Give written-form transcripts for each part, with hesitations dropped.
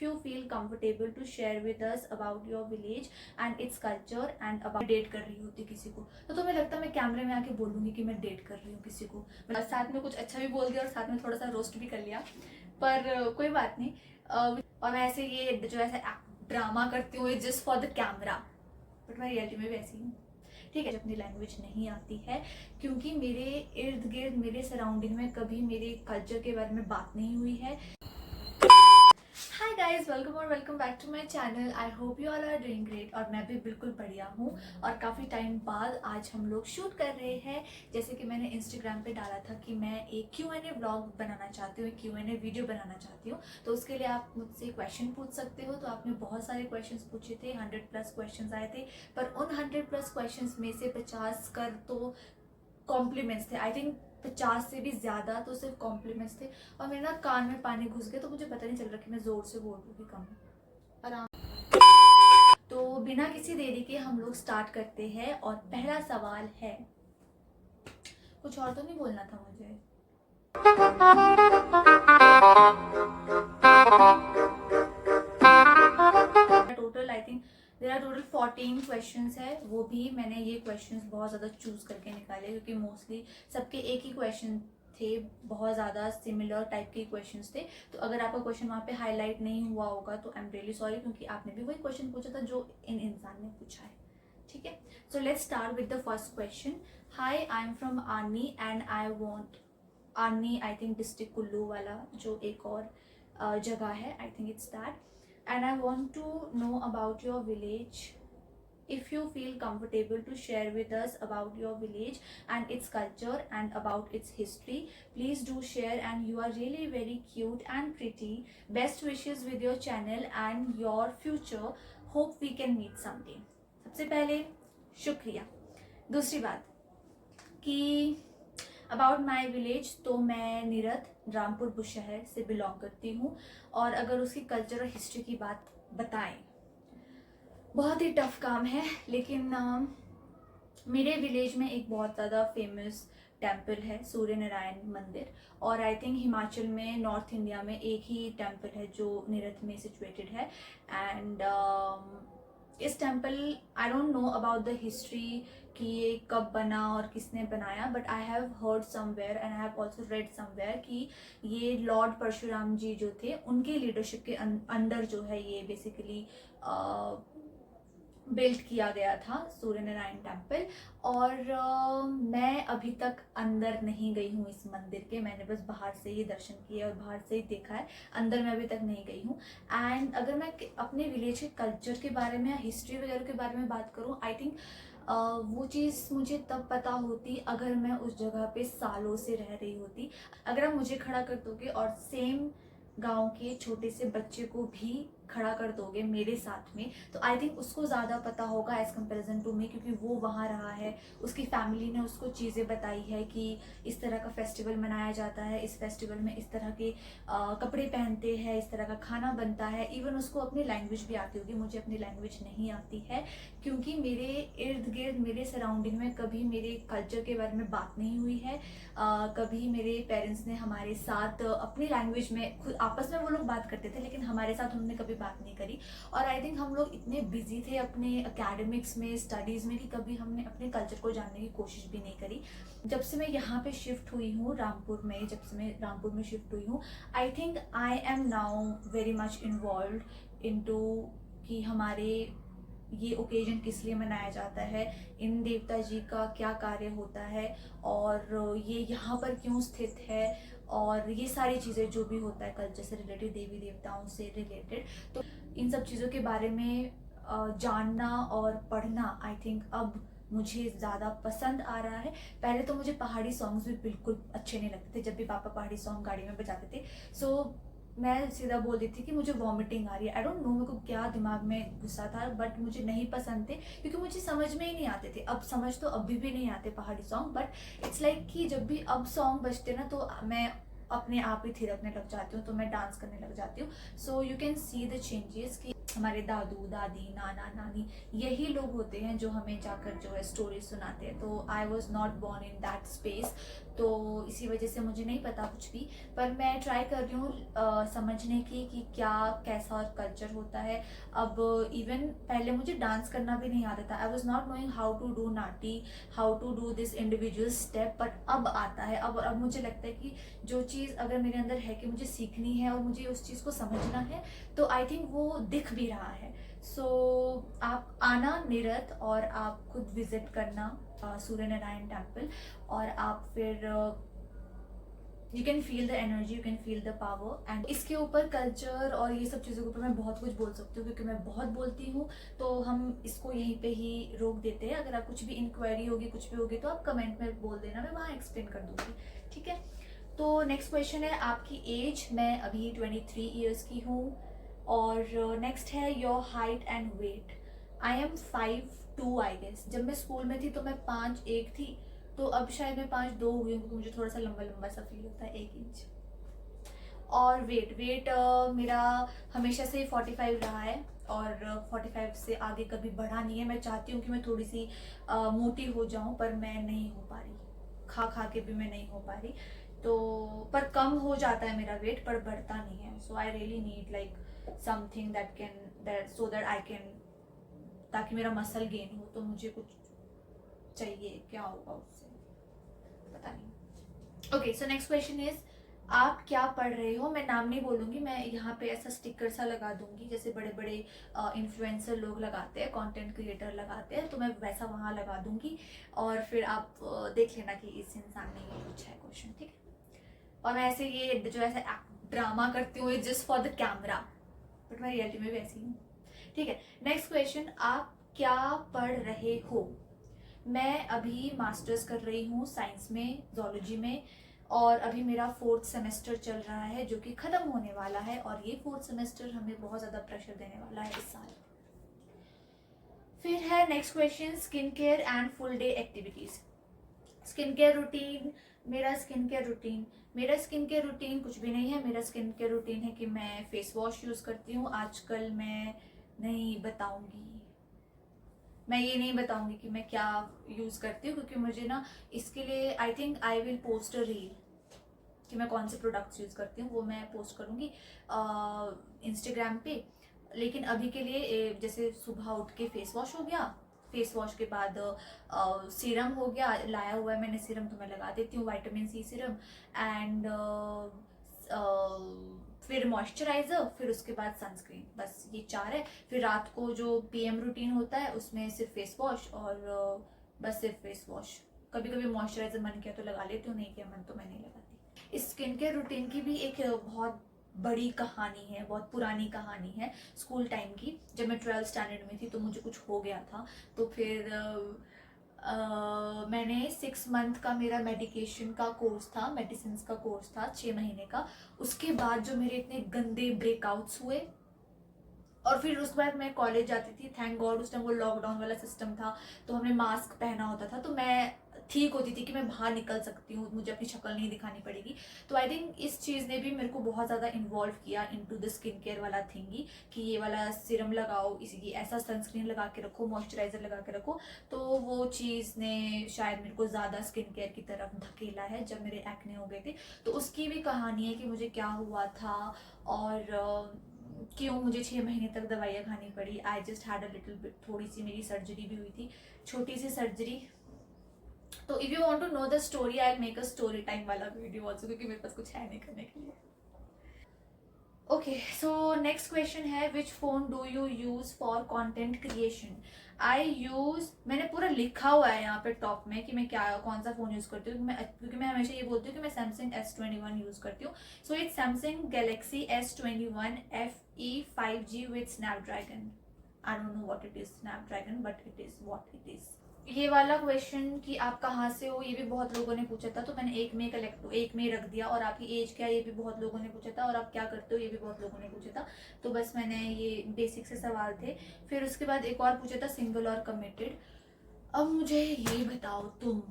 you feel comfortable to share with us about your village and its culture and about date कर रही होती किसी को तो तुम्हें लगता है मैं कैमरे में आके बोलूंगी कि मैं डेट कर रही हूँ किसी को, मतलब साथ में कुछ अच्छा भी बोल दिया और साथ में थोड़ा सा रोस्ट भी कर लिया, पर कोई बात नहीं। और मैं ऐसे ये जो ऐसे ड्रामा करती हूँ just for the camera, but मैं रियलिटी में वैसी हूँ, ठीक है। अपनी लैंग्वेज नहीं आती है क्योंकि मेरे इर्द गिर्द मेरे सराउंडिंग में कभी मेरे कल्चर के बारे में बात नहीं हुई है। हाय गाइस, वेलकम और welcome back to my channel. I hope you all are doing great. और मैं भी बिल्कुल बढ़िया हूँ और काफ़ी टाइम बाद आज हम लोग शूट कर रहे हैं। जैसे कि मैंने इंस्टाग्राम पे डाला था कि मैं एक Q&A व्लॉग बनाना चाहती हूँ, एक Q&A वीडियो बनाना चाहती हूँ, तो उसके लिए आप मुझसे क्वेश्चन पूछ सकते हो। तो आपने बहुत सारे क्वेश्चन पूछे थे, 100+ क्वेश्चन आए थे, पर उन 100+ क्वेश्चन में से 50 कर तो कॉम्प्लीमेंट्स थे। आई थिंक 50 से भी ज़्यादा तो सिर्फ कॉम्प्लीमेंट्स थे और मेरे ना कान में पानी घुस गया, तो मुझे पता नहीं चल रहा कि मैं ज़ोर से बोल रही हूँ कि कम आराम। तो बिना किसी देरी के हम लोग स्टार्ट करते हैं और पहला सवाल है, कुछ और तो नहीं बोलना था मुझे। Total I think there are total 14 questions है, वो भी मैंने ये क्वेश्चंस बहुत ज़्यादा चूज करके निकाले क्योंकि मोस्टली सबके एक ही क्वेश्चन थे, बहुत ज़्यादा सिमिलर टाइप के क्वेश्चंस थे। तो अगर आपका क्वेश्चन वहाँ पे हाईलाइट नहीं हुआ होगा तो आई एम रियली सॉरी, क्योंकि आपने भी वही क्वेश्चन पूछा था जो इन इंसान ने पूछा है, ठीक है। So let's start with the first question. High, I am from Arnie and I want Arnie, I think district Kullu वाला जो एक और जगह है, I think it's that, and I want to know about your village. If you feel comfortable to share with us about your village and its culture and about its history, please do share. And you are really very cute and pretty. Best wishes with your channel and your future. Hope we can meet someday. सबसे पहले शुक्रिया। दूसरी बात कि about my village, तो मैं नीरथ रामपुर बुशहर से belong करती हूँ। और अगर उसकी कल्चर और हिस्ट्री की बात बताएं, बहुत ही टफ काम है, लेकिन मेरे विलेज में एक बहुत ज़्यादा फेमस टेम्पल है, सूर्य नारायण मंदिर। और आई थिंक हिमाचल में, नॉर्थ इंडिया में एक ही टेम्पल है जो नीरथ में सिचुएटेड है। एंड इस temple, I don't know about the history कि ये कब बना और किसने बनाया, but I have heard somewhere and I have also read somewhere कि ये लॉर्ड परशुराम जी जो थे उनके लीडरशिप के अंडर जो है ये बेसिकली बिल्ड किया गया था सूर्य नारायण टेम्पल। और मैं अभी तक अंदर नहीं गई हूँ इस मंदिर के, मैंने बस बाहर से ही दर्शन किए और बाहर से ही देखा है, अंदर मैं अभी तक नहीं गई हूँ। एंड अगर मैं अपने विलेज के कल्चर के बारे में या हिस्ट्री वगैरह के बारे में बात करूँ, आई थिंक वो चीज़ मुझे तब पता होती अगर मैं उस जगह पे सालों से रह रही होती। अगर आप मुझे खड़ा कर दोगे और सेम गांव के छोटे से बच्चे को भी खड़ा कर दोगे मेरे साथ में, तो आई थिंक उसको ज़्यादा पता होगा एज़ कम्पेरिजन टू मी, क्योंकि वो वहाँ रहा है, उसकी फैमिली ने उसको चीज़ें बताई है कि इस तरह का फेस्टिवल मनाया जाता है, इस फेस्टिवल में इस तरह के कपड़े पहनते हैं, इस तरह का खाना बनता है। इवन उसको अपनी लैंग्वेज भी आती होगी, मुझे अपनी लैंग्वेज नहीं आती है क्योंकि मेरे इर्द गिर्द मेरे सराउंडिंग में कभी मेरे कल्चर के बारे में बात नहीं हुई है। कभी मेरे पेरेंट्स ने हमारे साथ अपनी लैंग्वेज में खुद आपस में वो लोग बात करते थे, लेकिन हमारे साथ उन्होंने कभी बात नहीं करी। और आई थिंक हम लोग इतने बिजी थे अपने एकेडमिक्स में, स्टडीज़ में, कि कभी हमने अपने कल्चर को जानने की कोशिश भी नहीं करी। जब से मैं यहाँ पे शिफ्ट हुई हूँ रामपुर में, जब से मैं रामपुर में शिफ्ट हुई हूँ, I think I am now very much involve into कि हमारे ये ओकेजन किस लिए मनाया जाता है, इन देवता जी का क्या कार्य होता है, और ये यहाँ पर क्यों स्थित है, और ये सारी चीज़ें जो भी होता है कल्चर से रिलेटेड, देवी देवताओं से रिलेटेड, तो इन सब चीज़ों के बारे में जानना और पढ़ना आई थिंक अब मुझे ज़्यादा पसंद आ रहा है। पहले तो मुझे पहाड़ी सॉन्ग्स भी बिल्कुल अच्छे नहीं लगते थे, जब भी पापा पहाड़ी सॉन्ग गाड़ी में बजाते थे सो मैं सीधा बोल देती थी कि मुझे वॉमिटिंग आ रही है। आई डोंट नो मेरे को क्या दिमाग में गुस्सा था, बट मुझे नहीं पसंद थे क्योंकि मुझे समझ में ही नहीं आते थे। अब समझ तो अभी भी नहीं आते पहाड़ी सॉन्ग, बट इट्स लाइक कि जब भी अब सॉन्ग बजते ना तो मैं अपने आप ही थिरकने लग जाती हूँ, तो मैं डांस करने लग जाती हूँ। So you can see the changes कि हमारे दादू दादी नाना नानी यही लोग होते हैं जो हमें जाकर जो है स्टोरी सुनाते हैं। तो I was not born in that space, तो इसी वजह से मुझे नहीं पता कुछ भी। पर मैं ट्राई कर रही हूँ समझने की कि क्या कैसा और कल्चर होता है। अब इवन पहले मुझे डांस करना भी नहीं आता था, I was not knowing how to do naughty, how to do this individual step, but अब आता है। अब मुझे लगता है कि जो चीज़ अगर मेरे अंदर है कि मुझे सीखनी है और मुझे उस चीज़ को समझना है, तो आई थिंक वो दिख भी रहा है। सो आप आना निरत और आप खुद विजिट करना सूर्य नारायण टेम्पल, और आप फिर you can feel the energy, you can feel the power. And इसके ऊपर कल्चर और ये सब चीज़ों के ऊपर मैं बहुत कुछ बोल सकती हूँ, क्योंकि मैं बहुत बोलती हूँ। तो हम इसको यहीं पे ही रोक देते हैं। अगर आप कुछ भी इंक्वायरी होगी, कुछ भी होगी, तो आप कमेंट में बोल देना, मैं वहाँ एक्सप्लेन कर दूँगी, ठीक है। तो नेक्स्ट क्वेश्चन है आपकी एज। मैं अभी 23 ईयर्स की हूँ। और नेक्स्ट है your height and weight. I am 5'2" I guess. जब मैं स्कूल में थी तो मैं 5'1" थी, तो अब शायद मैं 5'2" हो गई हूँ, क्योंकि मुझे थोड़ा सा लंबा लंबा सा फील होता है, 1 इंच। और वेट मेरा हमेशा से 45 रहा है, और 45 से आगे कभी बढ़ा नहीं है। मैं चाहती हूँ कि मैं थोड़ी सी मोटी हो जाऊँ, पर मैं नहीं हो पा रही, खा खा के भी मैं नहीं हो पा रही। तो पर कम हो जाता है मेरा वेट, पर बढ़ता नहीं है। So I really need like something that can that so that I can, ताकि मेरा मसल गेन हो। तो मुझे कुछ चाहिए, क्या होगा उससे पता नहीं। Okay, so next question is आप क्या पढ़ रहे हो। मैं नाम नहीं बोलूंगी, मैं यहाँ पे ऐसा स्टिकर सा लगा दूंगी जैसे बड़े बड़े इन्फ्लुएंसर लोग लगाते हैं, कंटेंट क्रिएटर लगाते हैं, तो मैं वैसा वहाँ लगा दूंगी। और फिर आप देख लेना कि इस इंसान ने ये पूछा है क्वेश्चन, ठीक है। और मैं ऐसे ये जो ऐसे ड्रामा करती हूँ just for the camera, but मैं रियलिटी में भी ऐसी हूँ, ठीक है। नेक्स्ट क्वेश्चन, आप क्या पढ़ रहे हो। मैं अभी मास्टर्स कर रही हूँ साइंस में, जोलॉजी में, और अभी मेरा 4th सेमेस्टर चल रहा है, जो कि खत्म होने वाला है। और ये 4th सेमेस्टर हमें बहुत ज़्यादा प्रेशर देने वाला है इस साल। फिर है next question, skin care and full day activities. Skin care routine, मेरा स्किन केयर रूटीन कुछ भी नहीं है। मेरा स्किन केयर रूटीन है कि मैं फेस वॉश यूज़ करती हूँ। आजकल मैं नहीं बताऊँगी, मैं ये नहीं बताऊंगी कि मैं क्या यूज़ करती हूँ, क्योंकि मुझे ना इसके लिए I think I will post a reel कि मैं कौन से प्रोडक्ट्स यूज़ करती हूँ, वो मैं पोस्ट करूँगी इंस्टाग्राम पे। लेकिन अभी के लिए जैसे सुबह उठ के फेस वॉश हो गया, फेस वॉश के बाद सीरम हो गया, लाया हुआ है मैंने सीरम, तो मैं लगा देती हूँ, विटामिन सी सीरम। एंड फिर मॉइस्चराइजर, फिर उसके बाद सनस्क्रीन, बस ये 4 है। फिर रात को जो पीएम रूटीन होता है उसमें सिर्फ फेस वॉश, और बस सिर्फ फेस वॉश। कभी कभी मॉइस्चराइजर मन किया तो लगा लेती हूँ, नहीं किया मन तो मैं नहीं लगाती। इस स्किन केयर रूटीन की भी एक बहुत बड़ी कहानी है, बहुत पुरानी कहानी है स्कूल टाइम की। जब मैं 12th स्टैंडर्ड में थी तो मुझे कुछ हो गया था, तो फिर मैंने 6 मंथ का मेरा मेडिकेशन का कोर्स था, मेडिसिन का कोर्स था 6 महीने का। उसके बाद जो मेरे इतने गंदे ब्रेकआउट्स हुए, और फिर उसके बाद मैं कॉलेज जाती थी, थैंक गॉड उस टाइम वो लॉकडाउन वाला सिस्टम था, तो हमने मास्क पहना होता था, तो मैं ठीक होती थी कि मैं बाहर निकल सकती हूँ, मुझे अपनी शक्ल नहीं दिखानी पड़ेगी। तो आई थिंक इस चीज़ ने भी मेरे को बहुत ज़्यादा इन्वॉल्व किया इनटू द स्किन केयर वाला थिंगी, कि ये वाला सीरम लगाओ, इसी ऐसा सनस्क्रीन लगा के रखो, मॉइस्चराइजर लगा के रखो। तो वो चीज़ ने शायद मेरे को ज़्यादा स्किन केयर की तरफ धकेला है जब मेरे एक्ने हो गए थे। तो उसकी भी कहानी है कि मुझे क्या हुआ था, और क्यों मुझे 6 महीने तक दवाइयाँ खानी पड़ी। I just had a little bit, थोड़ी सी मेरी सर्जरी भी हुई थी, छोटी सी सर्जरी। तो if you want to know the story, I will make a story time वाला वीडियो ऑल्सो, क्योंकि मेरे पास कुछ है नहीं करने के लिए। ओके, सो नेक्स्ट क्वेश्चन है, विच phone do you use for content creation. I use, मैंने पूरा लिखा हुआ है यहाँ पे टॉप में कि मैं क्या कौन सा फोन यूज करती हूँ, क्योंकि मैं हमेशा ये बोलती हूँ कि मैं सैमसंग S21 यूज करती हूँ। So it's Samsung Galaxy S21 FE 5G with Snapdragon. I don't know what it is Snapdragon, but it is what it is. ये वाला क्वेश्चन कि आप कहाँ से हो, ये भी बहुत लोगों ने पूछा था, तो मैंने एक में रख दिया। और आपकी एज क्या है, ये भी बहुत लोगों ने पूछा था। और आप क्या करते हो, ये भी बहुत लोगों ने पूछा था। तो बस मैंने ये बेसिक से सवाल थे। फिर उसके बाद एक और पूछा था, सिंगल और कमिटेड। अब मुझे ये बताओ तुम,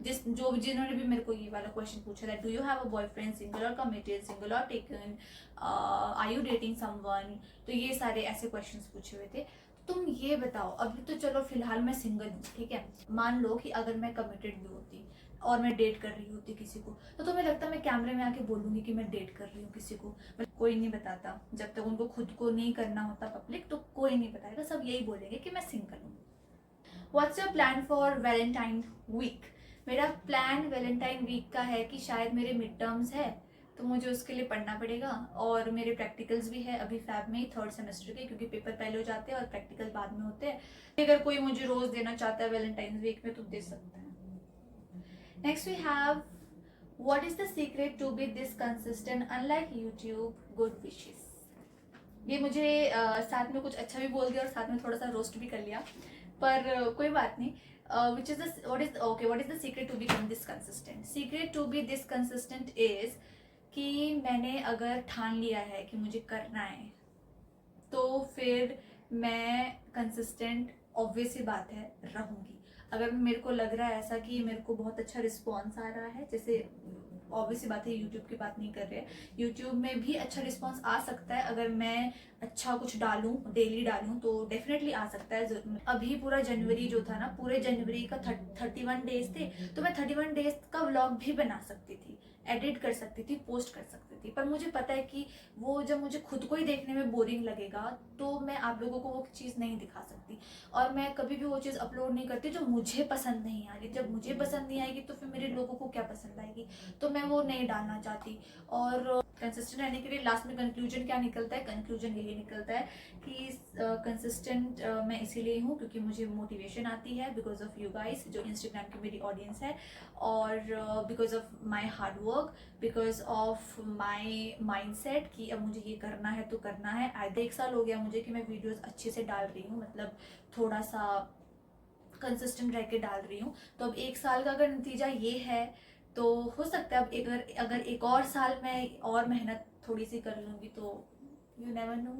जिन्होंने भी मेरे को ये वाला क्वेश्चन पूछा था, do you have a boyfriend, single और कमिटेड, सिंगल और taken, are you dating someone, तो ये सारे ऐसे क्वेश्चंस पूछे हुए थे। तुम ये बताओ, अभी तो चलो फिलहाल मैं सिंगल हूँ, ठीक है, मान लो कि अगर मैं कमिटेड भी होती और मैं डेट कर रही होती किसी को, तो तुम्हें लगता है मैं कैमरे में आके बोलूंगी कि मैं डेट कर रही हूँ किसी को? कोई नहीं बताता, जब तक उनको खुद को नहीं करना होता पब्लिक, तो कोई नहीं बताएगा, सब यही बोलेंगे कि मैं सिंगल हूँ। What's your plan for Valentine week? मेरा प्लान वैलेंटाइन वीक का है कि शायद मेरे मिड टर्म्स है, तो मुझे उसके लिए पढ़ना पड़ेगा, और मेरे प्रैक्टिकल्स भी है अभी फैब में ही 3rd सेमेस्टर के, क्योंकि पेपर पहले हो जाते हैं और प्रैक्टिकल बाद में होते हैं। अगर कोई मुझे रोज देना चाहता है वैलेंटाइन वीक में तो दे सकता है। Next we have, what is the secret to be this consistent unlike YouTube, good wishes? ये मुझे साथ में कुछ अच्छा भी बोल दिया और साथ में थोड़ा सा रोस्ट भी कर लिया, पर कोई बात नहीं। Which is the what is the secret to become this consistent? Secret to be this consistent is कि मैंने अगर ठान लिया है कि मुझे करना है, तो फिर मैं कंसिस्टेंट ऑब्वियस ही बात है रहूँगी। अगर मेरे को लग रहा है ऐसा कि मेरे को बहुत अच्छा रिस्पॉन्स आ रहा है, जैसे ऑब्वियस ही बात है, यूट्यूब की बात नहीं कर रहे हैं, यूट्यूब में भी अच्छा रिस्पॉन्स आ सकता है अगर मैं अच्छा कुछ डालूं, डेली डालूं, तो डेफिनेटली आ सकता है। अभी पूरा जनवरी जो था ना, पूरे जनवरी का 31 डेज थे, तो मैं 31 डेज का व्लॉग भी बना सकती थी, एडिट कर सकती थी, पोस्ट कर सकती थी, पर मुझे पता है कि वो जब मुझे खुद को ही देखने में बोरिंग लगेगा तो मैं आप लोगों को वो चीज़ नहीं दिखा सकती, और मैं कभी भी वो चीज़ अपलोड नहीं करती जो मुझे पसंद नहीं आ रही। जब मुझे पसंद नहीं आएगी तो फिर मेरे लोगों को क्या पसंद आएगी, तो मैं वो नहीं डालना चाहती। और कंसिस्टेंट रहने के लिए लास्ट में कंक्लूजन क्या निकलता है? कंक्लूजन यही निकलता है कि कंसिस्टेंट मैं इसीलिए हूँ क्योंकि मुझे मोटिवेशन आती है, बिकॉज ऑफ यू गाइस जो इंस्टाग्राम की मेरी ऑडियंस है, और because of my hard work, because of my mind set कि अब मुझे ये करना है तो करना है। आधे 1 साल हो गया मुझे कि मैं वीडियोज़ अच्छे से डाल रही हूँ, मतलब थोड़ा सा कंसिस्टेंट रह के डाल रही हूँ, तो अब 1 साल का अगर नतीजा ये है तो हो सकता है अब अगर 1 और साल मैं और मेहनत थोड़ी सी कर लूँगी तो यू नेवर नो,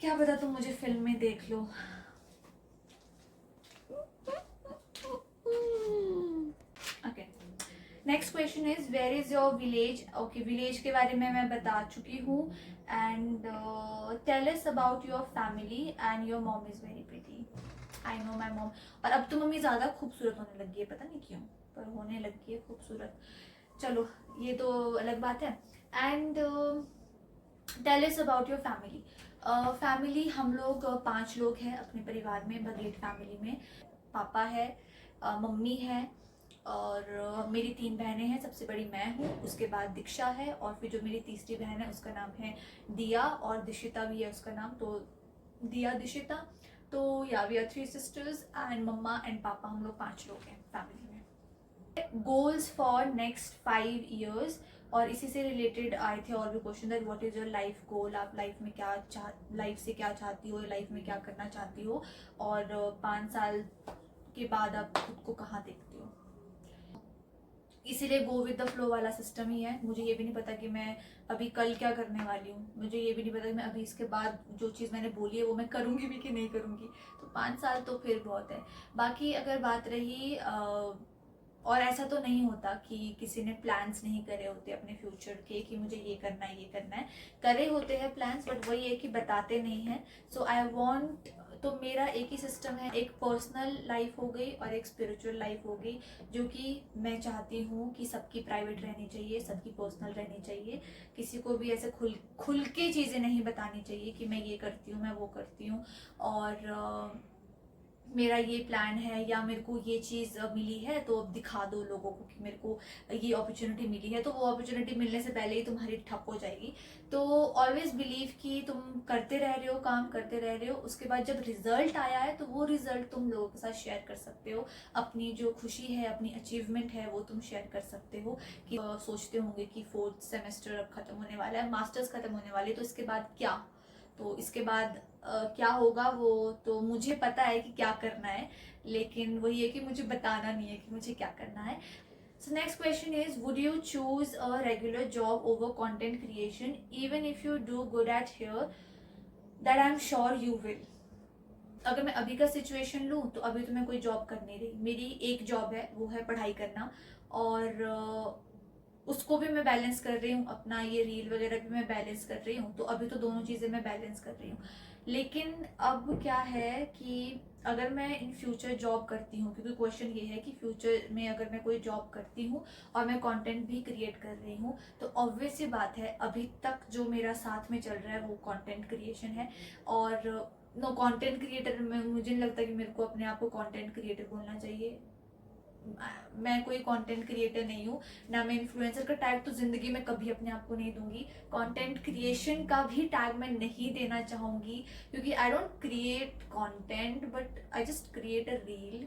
क्या पता तुम मुझे फिल्म में देख लो। Okay, next question is where is your village? Okay, village के बारे में मैं बता चुकी हूँ। And tell us about your family and your mom is very pretty. I know my mom. और अब तो मम्मी ज़्यादा खूबसूरत होने लगी है, पता नहीं क्यों, पर होने लगी है खूबसूरत। चलो ये तो अलग बात है। And tell us about your family. Family हम लोग 5 लोग हैं अपने परिवार में, बगेट फैमिली में। पापा है, मम्मी है, और मेरी 3 बहनें हैं, सबसे बड़ी मैं हूँ, उसके बाद दीक्षा है, और फिर जो मेरी तीसरी बहन है उसका नाम है दिया, और दिशिता भी है उसका नाम, तो दिया दिशिता। तो yeah we are 3 sisters and mumma and papa, हम लोग 5 लोग हैं फैमिली में। गोल्स फॉर नेक्स्ट 5 years, और इसी से रिलेटेड आए थे और भी question that what is your life goal? आप लाइफ में क्या लाइफ से क्या चाहती हो, लाइफ में क्या करना चाहती हो, और 5 साल के बाद आप खुद को कहाँ देखती हो? इसीलिए गो विद द फ्लो वाला सिस्टम ही है। मुझे ये भी नहीं पता कि मैं अभी कल क्या करने वाली हूँ, मुझे ये भी नहीं पता कि मैं अभी इसके बाद जो चीज़ मैंने बोली है वो मैं करूँगी भी कि नहीं करूँगी, तो 5 साल तो फिर बहुत है। बाकी अगर बात रही और ऐसा तो नहीं होता कि किसी ने प्लान्स नहीं करे होते अपने फ्यूचर के कि मुझे ये करना है ये करना है, करे होते हैं प्लान्स, बट वही है कि बताते नहीं हैं। सो आई वॉन्ट, तो मेरा एक ही सिस्टम है, एक पर्सनल लाइफ हो गई और एक स्पिरिचुअल लाइफ हो गई, जो कि मैं चाहती हूँ कि सबकी प्राइवेट रहनी चाहिए, सबकी पर्सनल रहनी चाहिए, किसी को भी ऐसे खुल के चीज़ें नहीं बतानी चाहिए कि मैं ये करती हूँ, मैं वो करती हूँ, और मेरा ये प्लान है, या मेरे को ये चीज़ मिली है तो अब दिखा दो लोगों को कि मेरे को ये अपॉर्चुनिटी मिली है, तो वो अपॉर्चुनिटी मिलने से पहले ही तुम्हारी ठप हो जाएगी। तो ऑलवेज बिलीव कि तुम करते रह रहे हो, काम करते रह रहे हो, उसके बाद जब रिजल्ट आया है तो वो रिजल्ट तुम लोगों के साथ शेयर कर सकते हो, अपनी जो खुशी है, अपनी अचीवमेंट है वो तुम शेयर कर सकते हो। कि सोचते होंगे कि 4th सेमेस्टर अब खत्म होने वाला है, मास्टर्स खत्म होने वाले, तो इसके बाद क्या, तो इसके बाद क्या होगा वो तो मुझे पता है कि क्या करना है, लेकिन वही है कि मुझे बताना नहीं है कि मुझे क्या करना है। So next question is, would you choose a regular job over content creation even if you do good at here? That I am sure you will. अगर मैं अभी का सिचुएशन लूँ तो अभी तो मैं कोई जॉब कर नहीं रही, मेरी एक जॉब है, वो है पढ़ाई करना, और उसको भी मैं बैलेंस कर रही हूँ, अपना ये रील वगैरह भी मैं बैलेंस कर रही हूँ, तो अभी तो दोनों चीज़ें मैं बैलेंस कर रही हूँ। लेकिन अब क्या है कि अगर मैं इन फ्यूचर जॉब करती हूँ, क्योंकि क्वेश्चन ये है कि फ्यूचर में अगर मैं कोई जॉब करती हूँ और मैं कंटेंट भी क्रिएट कर रही हूँ, तो ऑब्वियस सी बात है अभी तक जो मेरा साथ में चल रहा है वो कंटेंट क्रिएशन है। और नो, कंटेंट क्रिएटर में मुझे नहीं लगता कि मेरे को अपने आप को कंटेंट क्रिएटर बोलना चाहिए। मैं कोई कंटेंट क्रिएटर नहीं हूँ, ना मैं इन्फ्लुएंसर का टैग तो जिंदगी में कभी अपने आप को नहीं दूंगी, कंटेंट क्रिएशन का भी टैग मैं नहीं देना चाहूंगी, क्योंकि I don't create content but I just create a reel.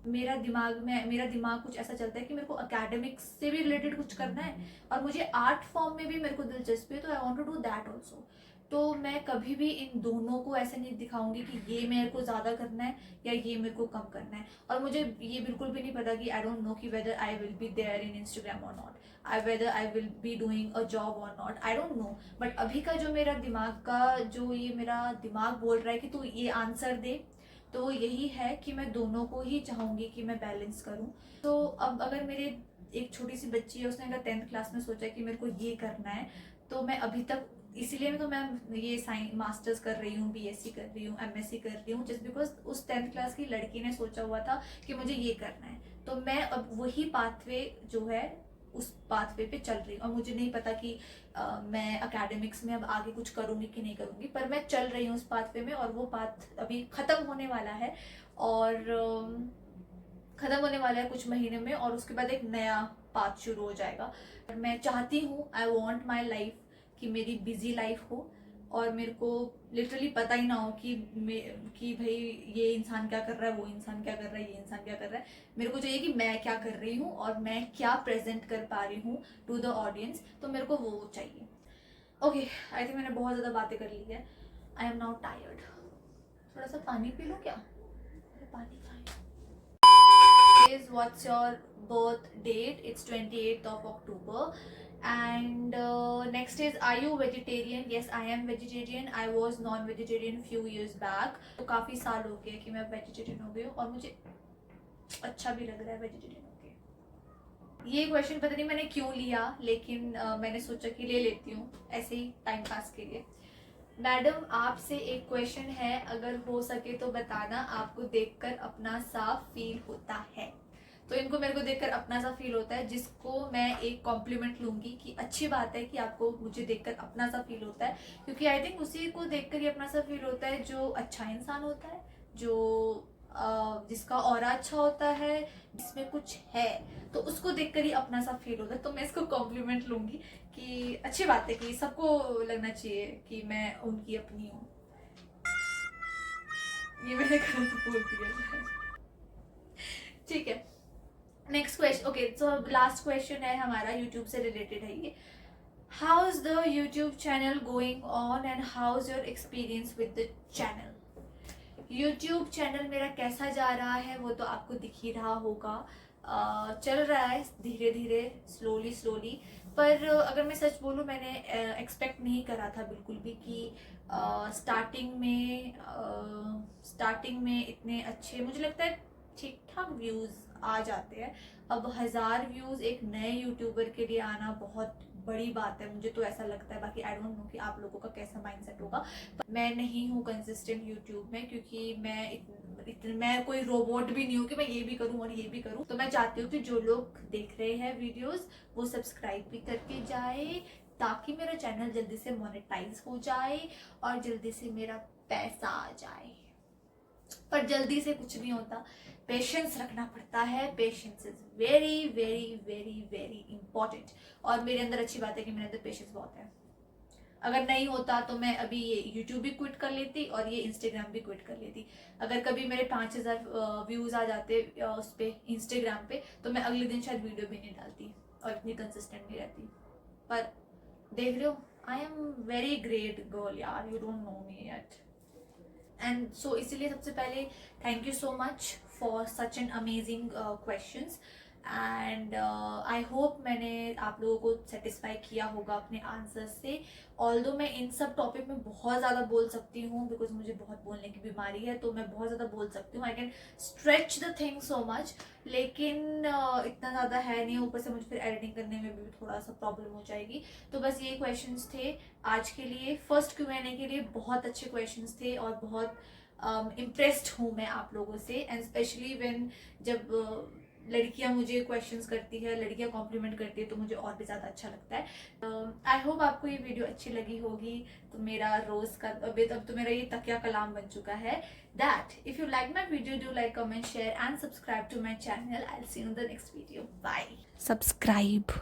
मेरा दिमाग कुछ ऐसा चलता है कि मेरे को एकेडमिक्स से भी रिलेटेड कुछ करना है, और मुझे आर्ट फॉर्म में भी मेरे को दिलचस्पी है, तो I want to do that also. तो मैं कभी भी इन दोनों को ऐसे नहीं दिखाऊंगी कि ये मेरे को ज़्यादा करना है या ये मेरे को कम करना है। और मुझे ये बिल्कुल भी नहीं पता कि आई डोंट नो कि whether I will be there in Instagram और not, whether I will be doing a job और not, I don't know. But अभी का जो मेरा दिमाग का जो ये मेरा दिमाग बोल रहा है कि तू ये आंसर दे, तो यही है कि मैं दोनों को ही चाहूंगी कि मैं बैलेंस करूं। तो अब अगर मेरे एक छोटी सी बच्ची है, उसने अगर 10th क्लास में सोचा कि मेरे को ये करना है, तो मैं अभी तक, इसीलिए तो मैं ये साइंस मास्टर्स कर रही हूँ, बीएससी कर रही हूँ, एमएससी कर रही हूँ, जस्ट बिकॉज उस 10th क्लास की लड़की ने सोचा हुआ था कि मुझे ये करना है। तो मैं अब वही पाथवे जो है उस पाथवे पे चल रही हूँ, और मुझे नहीं पता कि मैं एकेडमिक्स में अब आगे कुछ करूँगी कि नहीं करूँगी, पर मैं चल रही हूँ उस पाथवे में, और वो पाथ अभी ख़त्म होने वाला है, और ख़त्म होने वाला है कुछ महीने में, और उसके बाद एक नया पाथ शुरू हो जाएगा। पर मैं चाहती हूँ, आई वॉन्ट माई लाइफ कि मेरी बिजी लाइफ हो, और मेरे को लिटरली पता ही ना हो कि भाई ये इंसान क्या कर रहा है, वो इंसान क्या कर रहा है, ये इंसान क्या कर रहा है। मेरे को चाहिए कि मैं क्या कर रही हूँ और मैं क्या प्रेजेंट कर पा रही हूँ टू द ऑडियंस, तो मेरे को वो चाहिए। ओके, आई थिंक मैंने बहुत ज़्यादा बातें कर ली है, आई एम नाउ टायर्ड। थोड़ा सा पानी पी लो क्या? पानी is what's your birth date? It's 28th of October. And next is, are you vegetarian? Yes, I am vegetarian. I was non-vegetarian few years back. तो काफ़ी साल हो गए कि मैं vegetarian हो गई हूँ, और मुझे अच्छा भी लग रहा है vegetarian हो के। ये क्वेश्चन पता नहीं मैंने क्यों लिया, लेकिन मैंने सोचा कि ले लेती हूँ ऐसे ही टाइम पास के लिए। मैडम, आपसे एक क्वेश्चन है, अगर हो सके तो बताना, आपको देखकर अपना सा फील होता है? तो इनको मेरे को देखकर अपना सा फील होता है, जिसको मैं एक कॉम्प्लीमेंट लूंगी कि अच्छी बात है कि आपको मुझे देखकर अपना सा फील होता है, क्योंकि आई थिंक उसी को देखकर ही अपना सा फील होता है जो अच्छा इंसान होता है, जो जिसका ऑरा अच्छा होता है, जिसमें कुछ है, तो उसको देखकर ही अपना सा फील होता है। तो मैं इसको कॉम्प्लीमेंट लूंगी कि अच्छी बात है कि सबको लगना चाहिए कि मैं उनकी अपनी हूँ। ये मैंने गलत बोल दिया, ठीक है। Next question, okay, so last question है हमारा, यूट्यूब से रिलेटेड है ये। How is the YouTube channel going on and how is your experience with the channel? YouTube channel मेरा कैसा जा रहा है वो तो आपको दिख ही रहा होगा, चल रहा है धीरे धीरे, स्लोली। पर अगर मैं सच बोलूँ, मैंने एक्सपेक्ट नहीं करा था बिल्कुल भी कि स्टार्टिंग में इतने अच्छे, मुझे लगता है ठीक ठाक व्यूज़ आ जाते हैं। अब 1000 व्यूज़ एक नए यूट्यूबर के लिए आना बहुत बड़ी बात है, मुझे तो ऐसा लगता है। बाकी आई डोंट नो कि आप लोगों का कैसा माइंडसेट होगा। मैं नहीं हूँ कंसिस्टेंट यूट्यूब में, क्योंकि मैं कोई रोबोट भी नहीं हूँ कि मैं ये भी करूँ और ये भी करूँ। तो मैं चाहती हूँ कि जो लोग देख रहे हैं वीडियोस वो सब्सक्राइब भी करके जाए, ताकि मेरा चैनल जल्दी से मोनेटाइज हो जाए और जल्दी से मेरा पैसा आ जाए। पर जल्दी से कुछ नहीं होता, पेशेंस रखना पड़ता है। Patience is very very very very important, और मेरे अंदर अच्छी बात है कि मेरे अंदर पेशेंस बहुत है। अगर नहीं होता तो मैं अभी ये यूट्यूब भी क्विट कर लेती और ये इंस्टाग्राम भी क्विट कर लेती। अगर कभी मेरे 5000 व्यूज आ जाते उस पर इंस्टाग्राम पे, तो मैं अगले दिन शायद वीडियो भी नहीं डालती और इतनी कंसिस्टेंट नहीं रहती। पर देख रहे हो, I am very great girl यार, you don't know me yet. And so इसीलिए सबसे पहले thank you so much for such an amazing questions. And I hope मैंने आप लोगों को सेटिस्फाई किया होगा अपने आंसर से। ऑल्दो मैं इन सब टॉपिक में बहुत ज़्यादा बोल सकती हूँ बिकॉज मुझे बहुत बोलने की बीमारी है, तो मैं बहुत ज़्यादा बोल सकती हूँ, I can stretch the thing so much, लेकिन इतना ज़्यादा है नहीं। ऊपर से मुझे फिर एडिटिंग करने में भी थोड़ा सा प्रॉब्लम हो जाएगी। तो बस ये क्वेश्चंस थे आज के लिए, फर्स्ट Q&A के लिए। बहुत अच्छे क्वेश्चंस थे और बहुत इम्प्रेस्ड हूँ मैं आप लोगों से, एंड स्पेशली व्हेन जब लड़कियां मुझे क्वेश्चंस करती है, लड़कियां कॉम्प्लीमेंट करती है, तो मुझे और भी ज़्यादा अच्छा लगता है। आई होप आपको ये वीडियो अच्छी लगी होगी। तो मेरा रोज़ का अब तो मेरा ये तकिया कलाम बन चुका है, that if you like my video, do like, comment, share and subscribe to my channel. I'll see you in the next video. Bye. Subscribe.